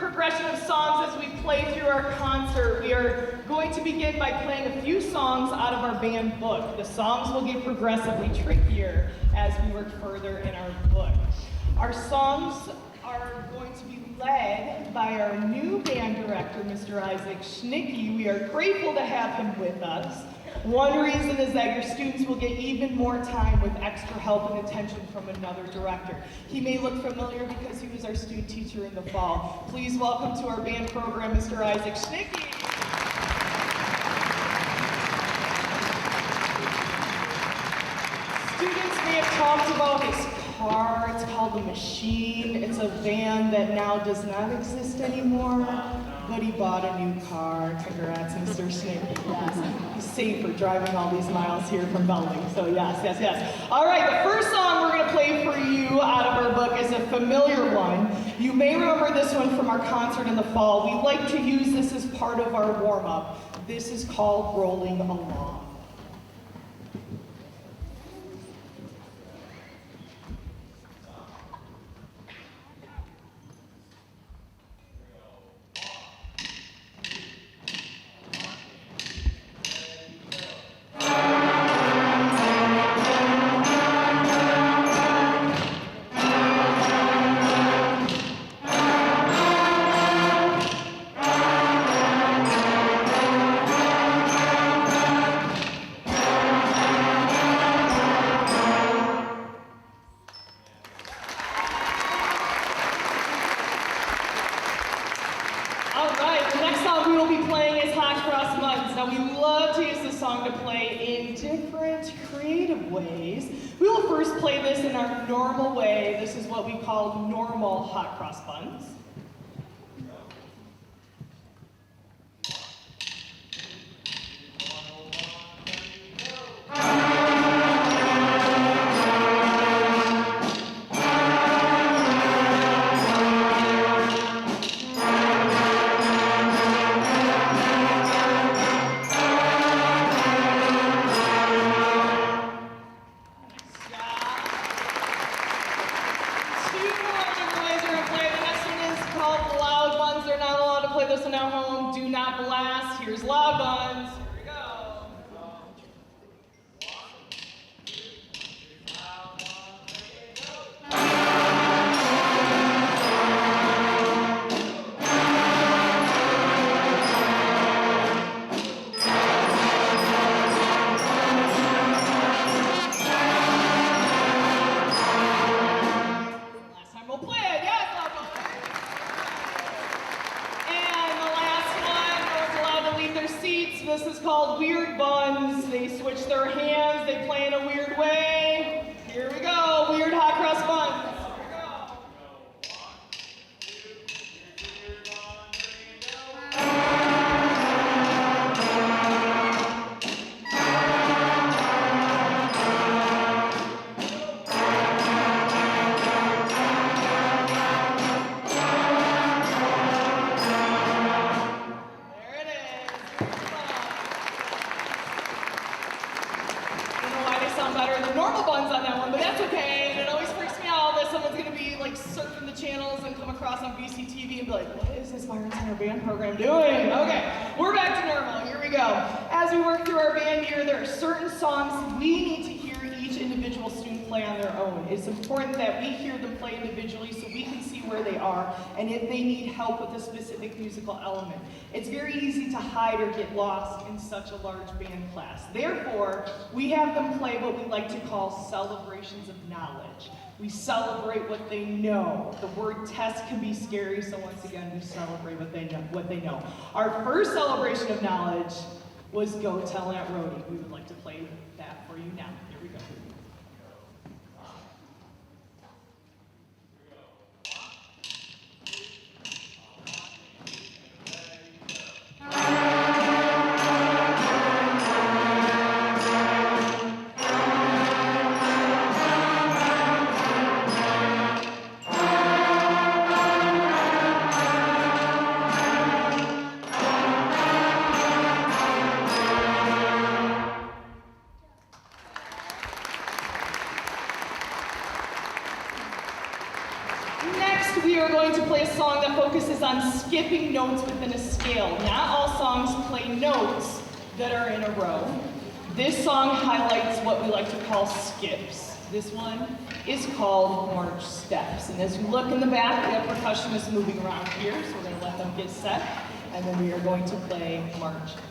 progression of songs as we play through our concert. We are going to begin by playing a few songs out of our band book. The songs will get progressively trickier as we work further in our book. Our songs are going to be led by our new band director, Mr. Isaac Schnicke. We are grateful to have him with us. One reason is that your students will get even more time with extra help and attention from another director. He may look familiar because he was our student teacher in the fall. Please welcome to our band program, Mr. Isaac Schnicke. Students may have talked about his car. It's called the Machine. It's a van that now does not exist anymore, but he bought a new car. Congrats, Mr. Schnicke. Yes. He's safer driving all these miles here from Belding. So yes. All right, the first song we're going to play for you out of our book is a familiar one. You may remember this one from our concert in the fall. We like to use this as part of our warm-up. This is called Rolling Along. Normal way. This is what we call normal hot cross buns. BCTV and be like, what is this Byron Center band program doing? Okay, we're back to normal. Here we go. As we work through our band year, there are certain songs we need to hear each individual student play on their own. It's important that we hear them play individually so we can see where they are and if they need help with a specific musical element. It's very easy to hide or get lost in such a large band class. Therefore, we have them play what we like to call celebrations of knowledge. We celebrate what they know. The word test can be scary, so once again, we celebrate what they know. Our first celebration of knowledge was Go Tell Aunt Rhody. We would like to play that for you now. Here we go. Next, we are going to play a song that focuses on skipping notes within a scale. Not all songs play notes that are in a row. This song highlights what we like to call skips. This one is called March Steps. And as you look in the back, we have percussionists moving around here, so we're going to let them get set, and then we are going to play March Steps.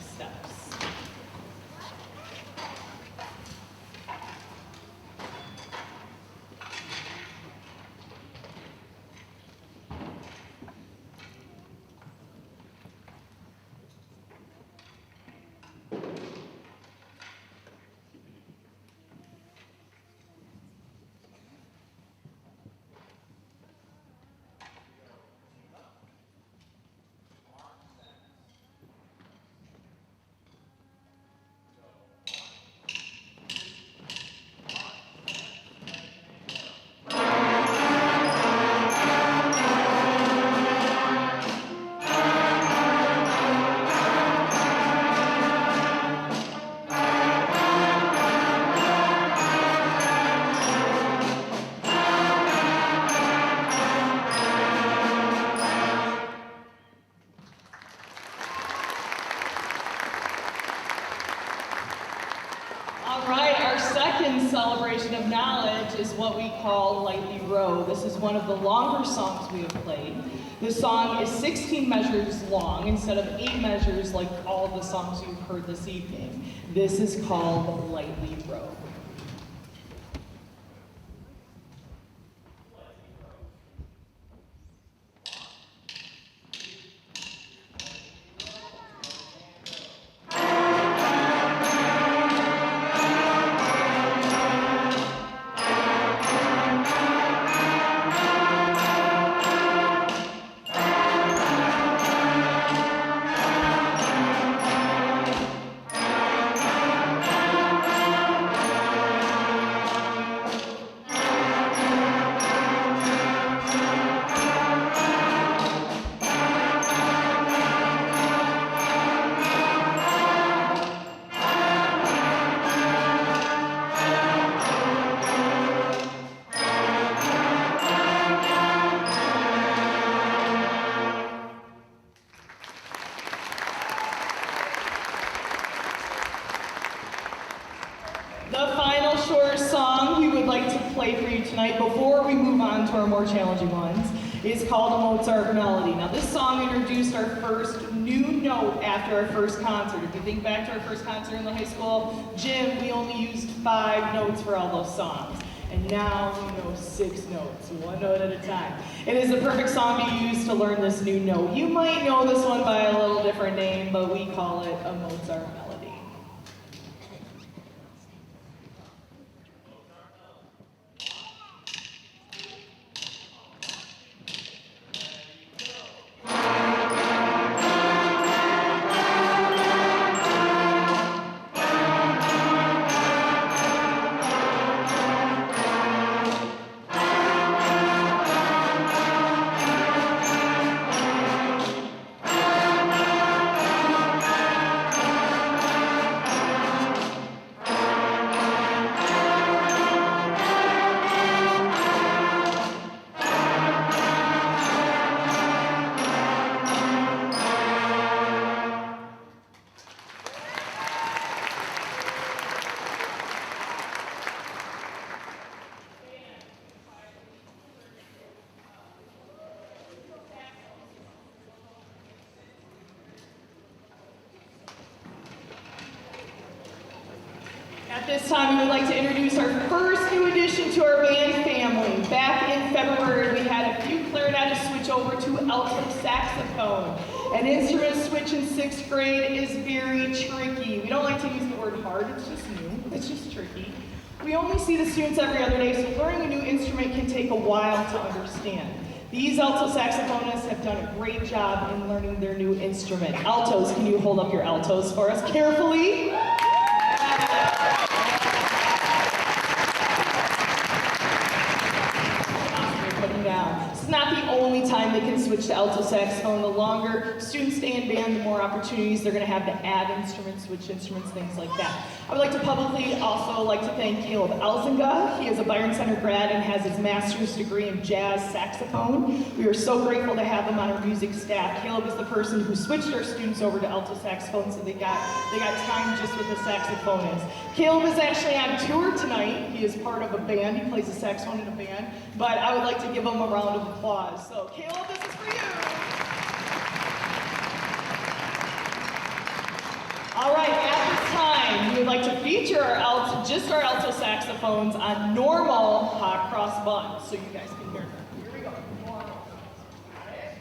Celebration of knowledge is what we call Lightly Row. This is one of the longer songs we have played. This song is 16 measures long instead of 8 measures like all of the songs you've heard this evening. This is called Lightly Row. The final short song we would like to play for you tonight before we move on to our more challenging ones is called a Mozart Melody. Now this song introduced our first new note after our first concert. If you think back to our first concert in the high school gym, we only used 5 notes for all those songs. And now we know 6 notes, 1 note at a time. It is the perfect song to use to learn this new note. You might know this one by a little different name, but we call it a Mozart Melody. At this time, we would like to introduce our first new addition to our band family. Back in February, we had a few clarinetists switch over to alto saxophone. An instrument switch in 6th grade is very tricky. We don't like to use the word hard, it's just new, it's just tricky. We only see the students every other day, so learning a new instrument can take a while to understand. These alto saxophonists have done a great job in learning their new instrument. Altos, can you hold up your altos for us carefully? Put them down. This is not the only time they can switch to alto saxophone. The longer students stay in band, the more opportunities they're going to have to add instruments, switch instruments, things like that. I would like to publicly also like to thank Caleb Elzinga. He is a Byron Center grad and has his master's degree in jazz saxophone. We are so grateful to have him on our music staff. Caleb is the person who switched our students over to alto saxophone, so they got time just with the saxophonist. Caleb is actually on tour tonight. He is part of a band. He plays the saxophone in a band, but I would like to give him a round of applause. So Caleb, this is for you. All right, at this time, we would like to feature our alto saxophones on normal hot cross buttons, so you guys can hear them. Here we go. Normal. Got it?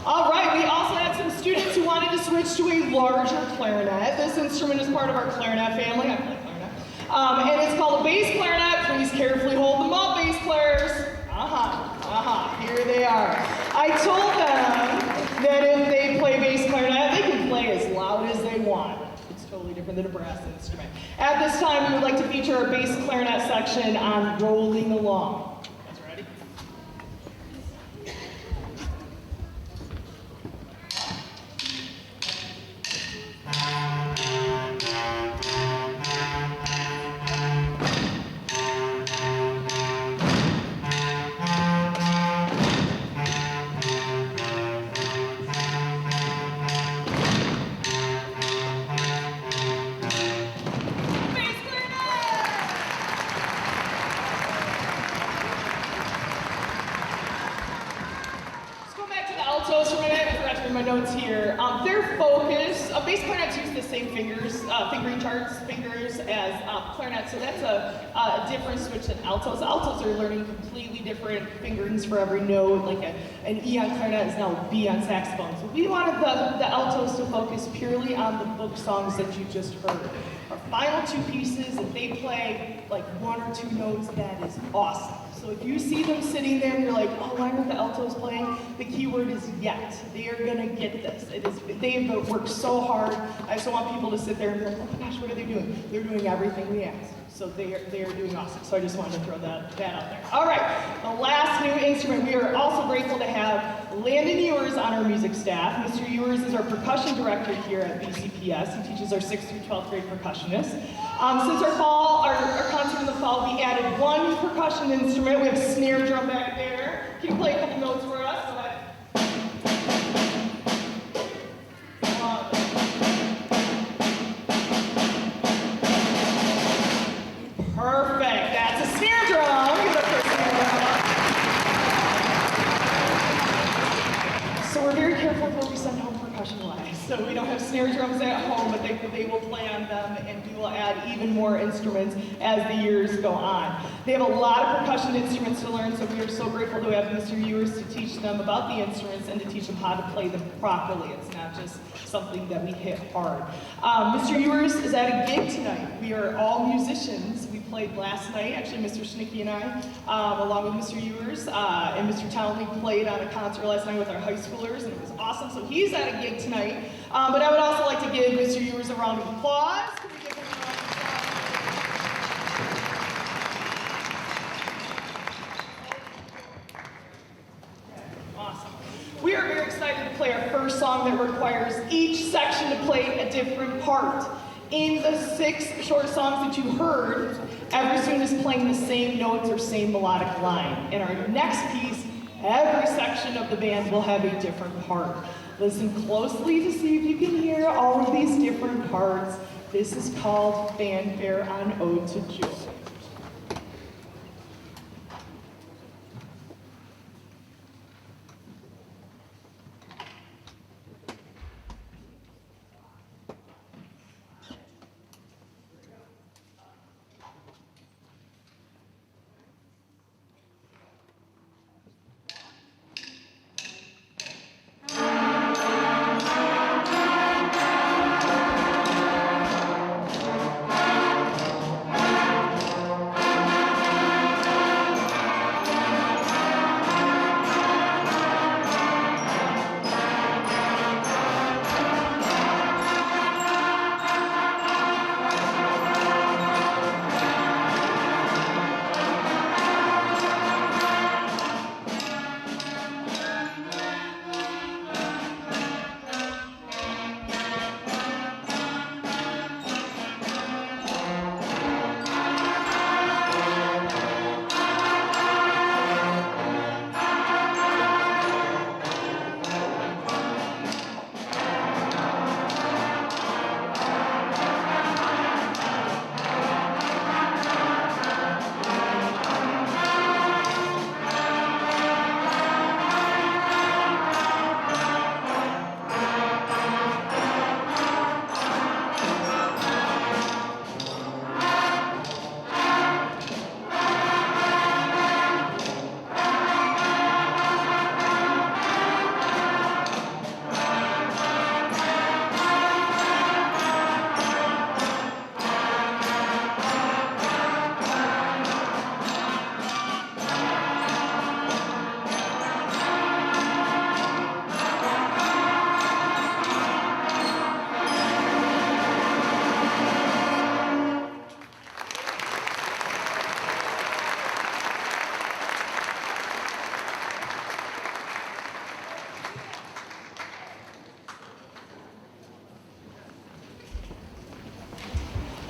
All right, we also had some students who wanted to switch to a larger clarinet. This instrument is part of our clarinet family. I play clarinet. And it's called a bass clarinet. Please carefully hold them up, bass players. Here they are. I told them that if they play bass clarinet, they can play as loud as they want. It's totally different than a brass instrument. At this time, we would like to feature our bass clarinet section on Rolling Along. Altos for a minute, I forgot to read my notes here. Their focus, bass clarinets use the same fingering charts, fingers as clarinets, so that's a different switch than altos. Altos are learning completely different fingerings for every note, like an E on clarinet is now a B on saxophone. So we wanted the altos to focus purely on the book songs that you just heard. Our final two pieces, if they play like one or two notes, that is awesome. So if you see them sitting there and you're like, oh, why aren't the altos playing? The key word is yet. They are gonna get this. They've worked so hard. I just want people to sit there and be like, oh my gosh, what are they doing? They're doing everything we asked. So they are doing awesome. So I just wanted to throw that out there. All right, the last new instrument. We are also grateful to have Landon Ewers on our music staff. Mr. Ewers is our percussion director here at BCPS. He teaches our 6th through 12th grade percussionists. Since our concert in the fall, we added one percussion instrument. We have a snare drum back there. Can you play a couple notes for us? Go ahead. Perfect. That's a snare drum. Give it up for a snare drum. So we're very careful with what we send home percussion-wise. So we don't have snare drums at home, but they will play on them, and we will add even more instruments as the years go on. They have a lot of percussion instruments to learn, so we are so grateful to have Mr. Ewers to teach them about the instruments and to teach them how to play them properly. It's not just something that we hit hard. Mr. Ewers is at a gig tonight. We are all musicians. We played last night, actually Mr. Schnicke and I, along with Mr. Ewers, and Mr. Townley played on a concert last night with our high schoolers, and it was awesome. So he's at a gig tonight. But I would also like to give Mr. Ewers a round of applause. Can we give him a round of applause? Awesome. We are very excited to play our first song that requires each section to play a different part. In the 6 short songs that you heard, every student is playing the same notes or same melodic line. In our next piece, every section of the band will have a different part. Listen closely to see if you can hear all of these different parts. This is called Fanfare on Ode to Joy.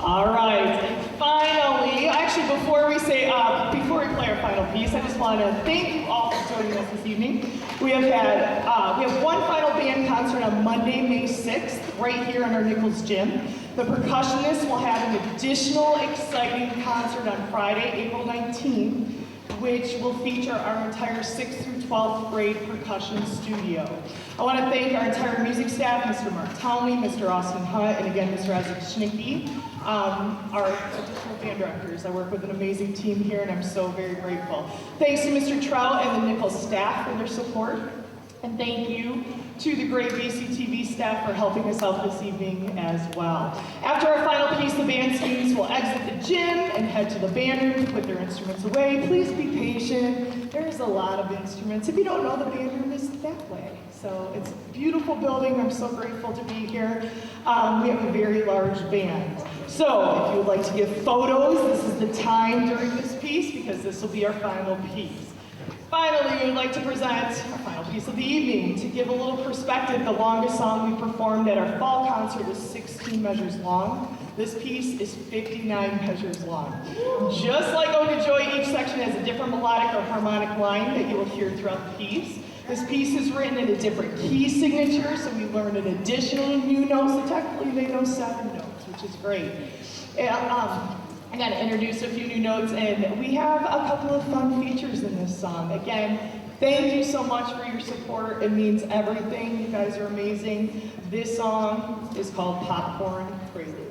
All right, and finally, actually before we play our final piece, I just want to thank you all for joining us this evening. We have one final band concert on Monday, May 6th, right here in our Nichols Gym. The percussionists will have an additional exciting concert on Friday, April 19th, which will feature our entire 6th through 12th grade percussion studio. I want to thank our entire music staff, Mr. Mark Townley, Mr. Austin Hutt, and again, Mr. Isaac Schnicke, our additional band directors. I work with an amazing team here, and I'm so very grateful. Thanks to Mr. Trout and the Nichols staff for their support, and thank you to the great BCTV staff for helping us out this evening as well. After our final piece, the band students will exit the gym and head to the band room to put their instruments away. Please be patient. There's a lot of instruments. If you don't know, the band room is that way. So it's a beautiful building. I'm so grateful to be here. We have a very large band. So if you would like to give photos, this is the time during this piece because this will be our final piece. Finally, we would like to present our final piece of the evening. To give a little perspective, the longest song we performed at our fall concert was 16 measures long. This piece is 59 measures long. Just like Ode to Joy, each section has a different melodic or harmonic line that you will hear throughout the piece. This piece is written in a different key signature, so we learned an additional new note, so technically they know 7 notes, which is great. I got to introduce a few new notes, and we have a couple of fun features in this song. Again, thank you so much for your support. It means everything. You guys are amazing. This song is called Popcorn Prelude.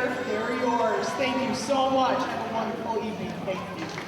there, they're yours. Thank you so much. Have a wonderful evening. Thank you.